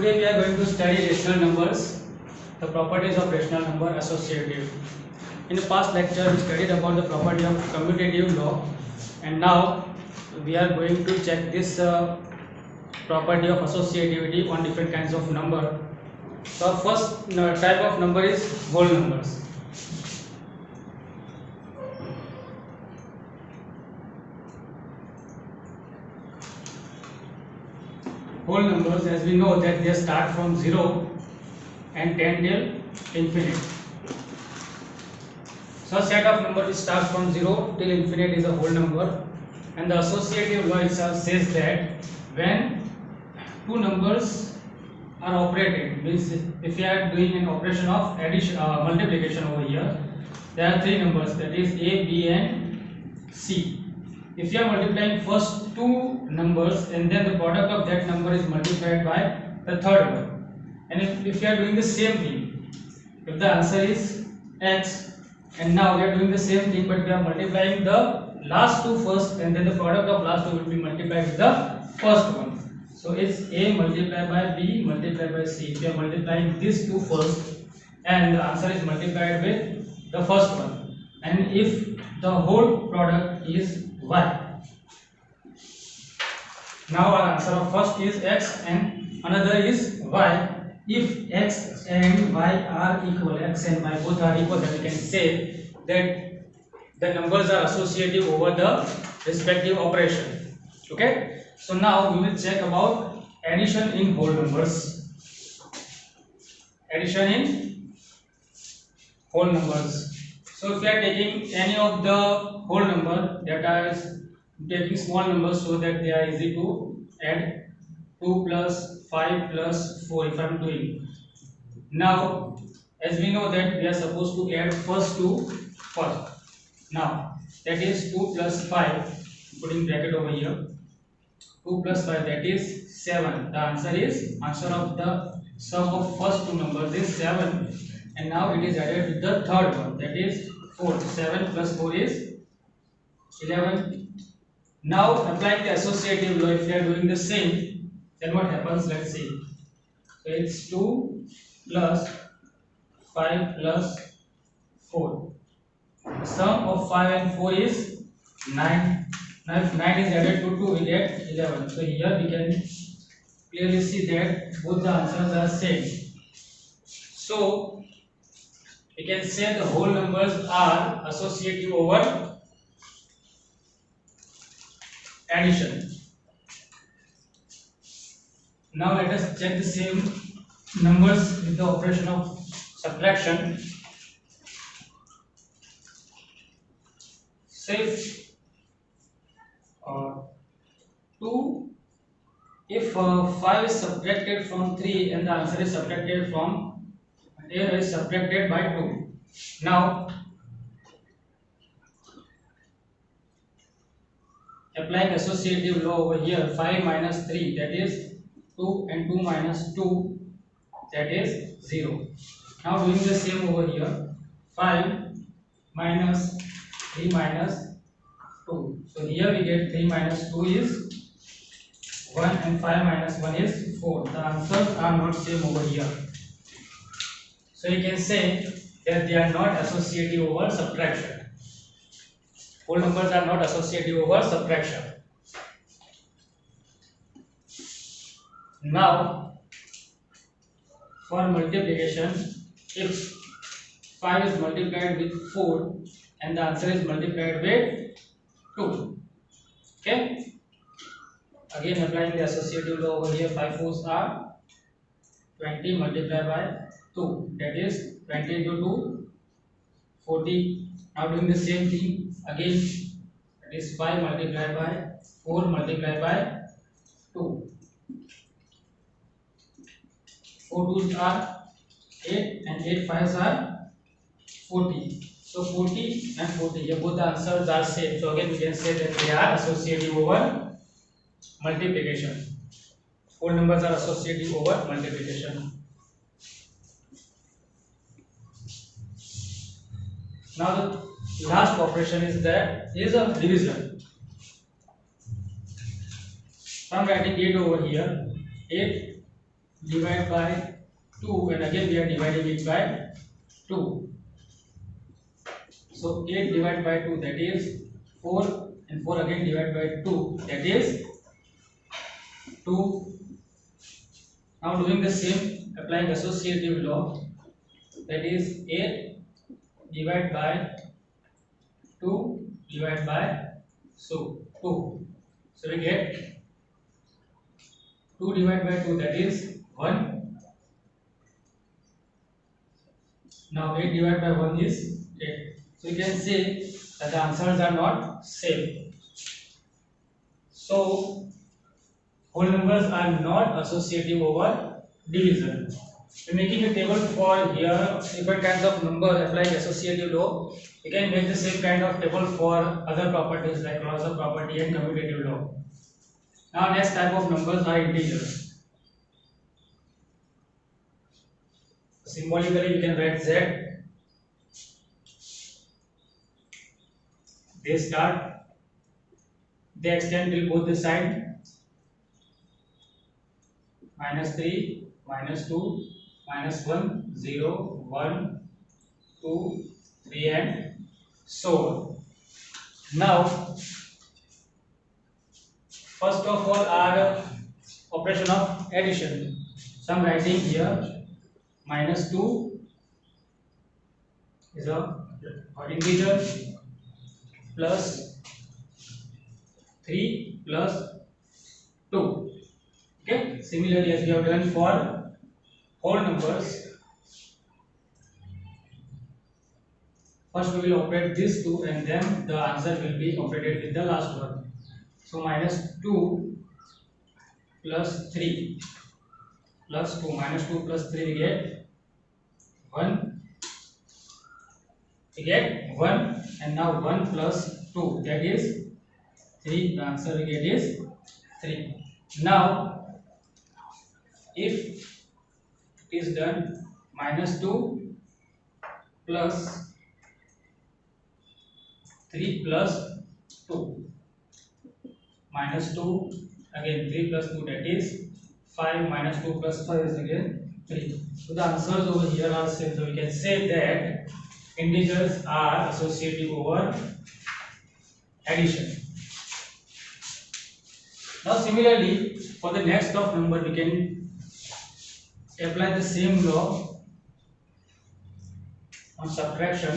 Today we are going to study rational numbers, the properties of rational number associative. In the past lecture we studied about the property of commutative law, and now we are going to check this property of associativity on different kinds of number. So our first type of number is whole numbers. Whole numbers, as we know that they start from 0 and tend till infinite. So a set of numbers which starts from 0 till infinite is a whole number, and the associative law itself says that when two numbers are operated, means if you are doing an operation of addition multiplication over here, there are three numbers, that is A, B and C. If you are multiplying first two numbers and then the product of that number is multiplied by the third one, and if you are doing the same thing, if the answer is x and now we are doing the same thing but we are multiplying the last two first and then the product of last two will be multiplied with the first one. So it's A multiplied by B multiplied by C. If you are multiplying these two first and the answer is multiplied with the first one, and if the whole product is y. Now our answer of first is x and another is y. If x and y are equal, x and y both are equal, then we can say that the numbers are associative over the respective operation. Okay. So now we will check about addition in whole numbers. Addition in whole numbers. So if you are taking any of the whole number, that is taking small numbers so that they are easy to add, 2 plus 5 plus 4 if I am doing. Now as we know that we are supposed to add first two first. Now that is 2 plus 5, putting bracket over here, 2 plus 5, that is 7. The answer of the sum of first two numbers is 7, and now it is added with the third one, that is 4. 7 plus 4 is 11. Now applying the associative law, if we are doing the same, then what happens? Let's see. So it's 2 plus 5 plus 4. The sum of 5 and 4 is 9. Now if 9 is added to 2, we get 11. So here we can clearly see that both the answers are same. So we can say the whole numbers are associative over addition. Now let us check the same numbers with the operation of subtraction. Say 2, if 5 is subtracted from 3 and the answer is subtracted from is subtracted by 2. Now applying associative law over here, 5 minus 3, that is 2, and 2 minus 2, that is 0. Now doing the same over here, 5 minus 3 minus 2. So here we get 3 minus 2 is 1 and 5 minus 1 is 4. The answers are not same over here. So you can say that they are not associative over subtraction. Whole numbers are not associative over subtraction. Now for multiplication, if 5 is multiplied with 4 and the answer is multiplied with 2. Okay. Again applying the associative law over here, 5 fours are 20 multiplied by 2, that is 20 into 2, 40. Now doing the same thing again, that is 5 multiplied by 4 multiplied by 2. 4 twos are 8 and 8 fives are 40. So 40 and 40, here both the answers are same. So again we can say that they are associative over multiplication. Whole numbers are associative over multiplication. Now the last operation is a division. So I am writing 8 over here. 8 divide by 2, and again we are dividing it by 2. So 8 divided by 2, that is 4, and 4 again divided by 2, that is 2. Now doing the same, applying associative law, that is 8 divided by 2 divided by 2. So we get 2 divided by 2, that is 1. Now 8 divided by 1 is 8. So you can say that the answers are not same. So whole numbers are not associative over division. We're making a table for here different kinds of numbers applying associative law. You can make the same kind of table for other properties like laws of property and commutative law. Now next type of numbers are integers. Symbolically you can write Z. They extend till both the side. -3, -2, -1, 0, 1, 2, 3, and so on. Now, first of all are operation of addition. So I am writing here -2 is a integer plus 3 plus 2. Okay. Similarly, as we have done for whole numbers, first we will operate this 2 and then the answer will be operated with the last one. So -2 plus 3 plus 2, -2 plus 3 we get 1. We get 1, and now 1 plus 2, that is 3. The answer we get is 3. Now if it is done -2 plus 3 plus 2, -2 again 3 plus 2, that is 5, -2 plus 5 is again 3. So the answers over here are same. So we can say that integers are associative over addition. Now similarly for the next of number we can apply the same law on subtraction.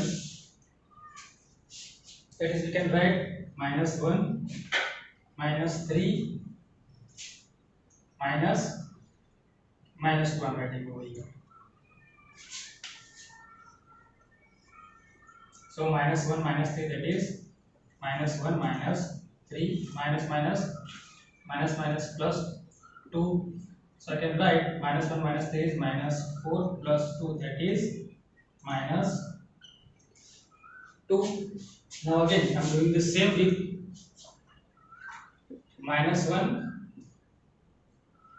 That is, we can write -1, -3, -2 I'm writing over here. So -1, -3, that is -1, -3, minus plus 2. So I can write -1, -3 is -4 plus 2, that is -2. Now again I'm doing the same with -1,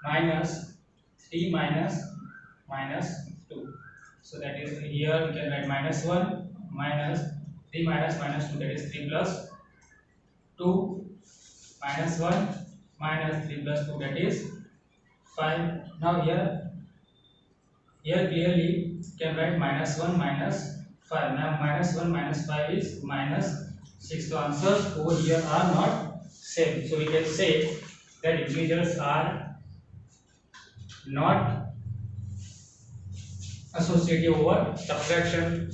-3, -2. So that is here we can write -1, -3, -2, that is 3 plus 2, -1, -3 plus 2, that is 5. Now here clearly can write -1, -5. Now -1 -5 is -6. So answers over here are not same. So we can say that integers are not associative over subtraction.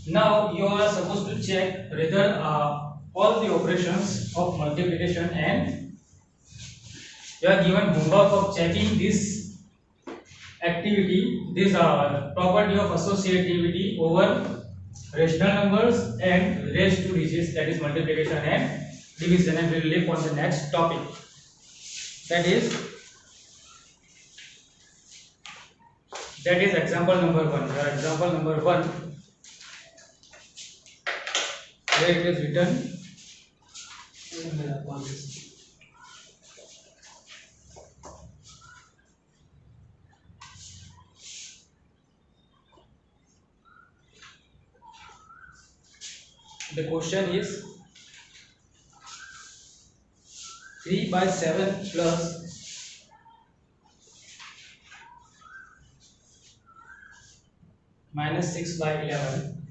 Now you are supposed to check whether all the operations of multiplication, and you are given homework of checking this activity, this property of associativity over rational numbers and raised to digits, that is multiplication and division, and we will live on the next topic, that is example number 1. Example number 1, where it is written the question is 3 by 7 plus minus 6 by 11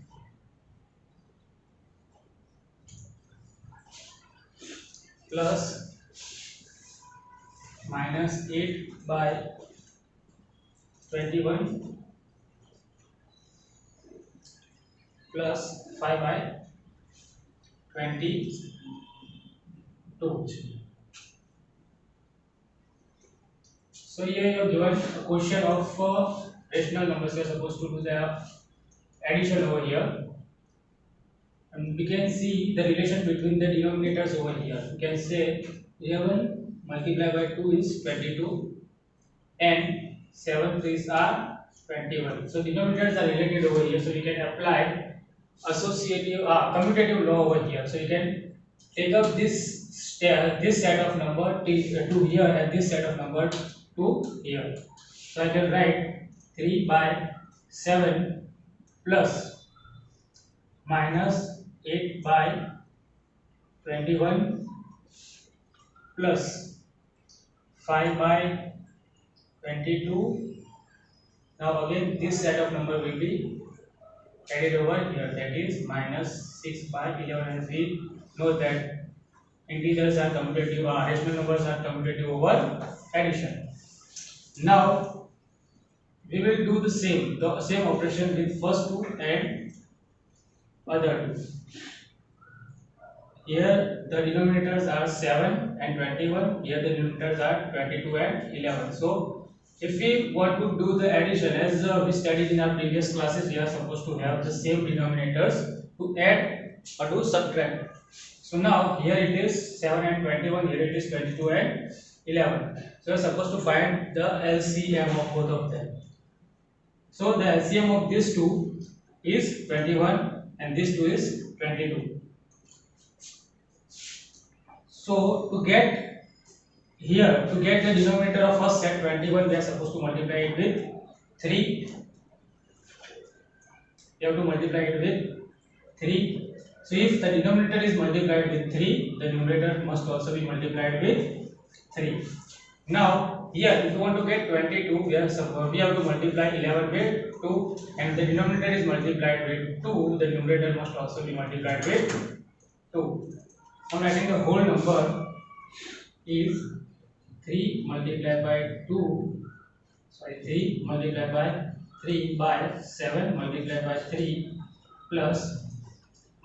plus minus 8 by 21 plus 5 by 22. So here you are given a question of rational numbers. You are supposed to do the addition over here, and we can see the relation between the denominators over here. You can say 11 multiplied by 2 is 22, and 7 3s are 21. So denominators are related over here. So you can apply associative commutative law over here. So you can take up this set of number to here and this set of number to here. So I can write 3 by 7 plus minus 8 by 21 plus 5 by 22. Now again this set of number will be added over here, that is minus 6 by 11, and we know that integers are commutative, rational numbers are commutative over addition. Now we will do the same operation with first two and other two. Here the denominators are 7 and 21, here the denominators are 22 and 11. So if we want to do the addition, as we studied in our previous classes, we are supposed to have the same denominators to add or to subtract. So now here it is 7 and 21, here it is 22 and 11. So we are supposed to find the LCM of both of them. So the LCM of these two is 21 and this two is 22. So to get the denominator of first set 21, we are supposed to multiply it with 3. You have to multiply it with 3. So if the denominator is multiplied with 3, the numerator must also be multiplied with 3. Now here if you want to get 22, we have to multiply 11 with 2, and the denominator is multiplied with 2, the numerator must also be multiplied with 2. Now I think the whole number is 3 multiplied by 3 multiplied by 3 by 7 multiplied by 3 plus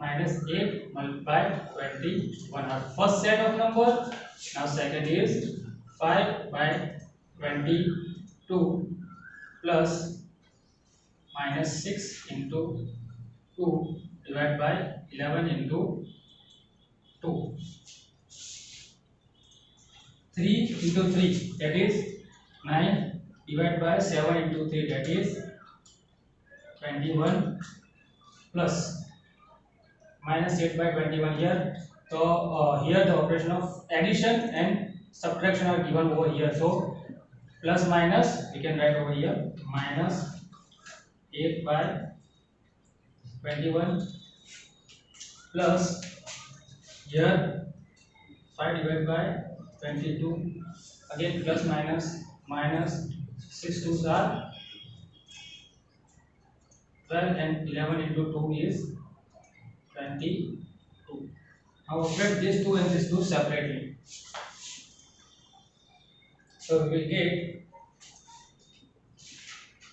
minus 8 multiplied by 21. Our first set of numbers. Now second is 5 by 22 plus minus 6 into 2 divided by 11 into 2. 3 into 3, that is 9, divided by 7 into 3, that is 21, plus minus 8 by 21 here. So here the operation of addition and subtraction are given over here. So plus minus we can write over here, minus 8 by 21 plus here 5 divided by 22, again plus minus 6 2s are 12, and 11 into 2 is 22. Now operate this 2 and this 2 separately. So we will get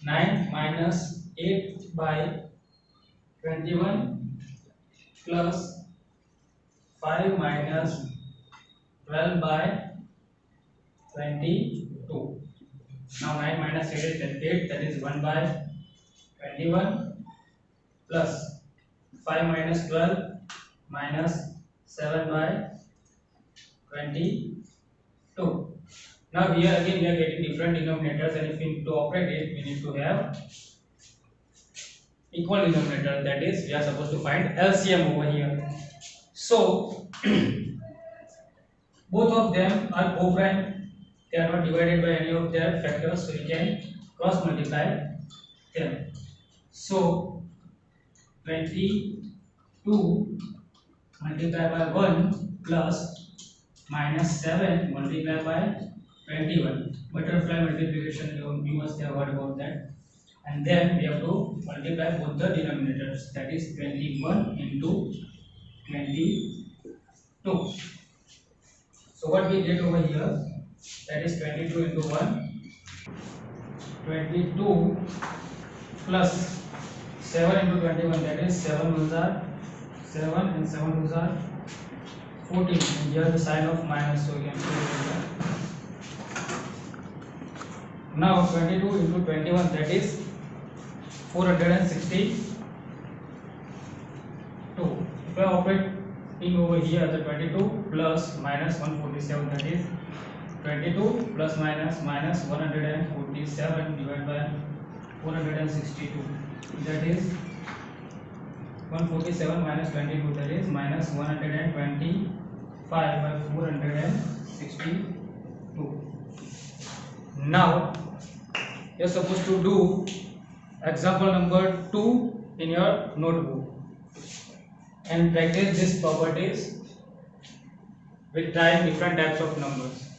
9 minus 8 by 21 plus 5 minus 12 by 22. Now 9 minus 8 is 8, that is 1 by 21 plus 5 minus 12 minus 7 by 22. Now here again we are getting different denominators, and if we need to operate it, we need to have equal denominator, that is we are supposed to find LCM over here. So both of them are co-prime, they are not divided by any of their factors, so we can cross multiply them. So 22 multiplied by 1 plus minus 7 multiplied by 21. Butterfly multiplication, you must have heard about that. and then we have to multiply both the denominators, that is 21 into 22. So what we get over here, that is 22 into 1, 22 plus 7 into 21, that is 7 ones are 7 and 7 ones are 14, and here the sign of minus, so you can put it here. Now 22 into 21, that is 462. If I operating over here, the 22 plus minus 147, that is 22 plus minus 147 divided by 462, that is 147 minus 22, that is minus 125 by 462. Now you are supposed to do example number 2 in your notebook and practice these properties with trying different types of numbers.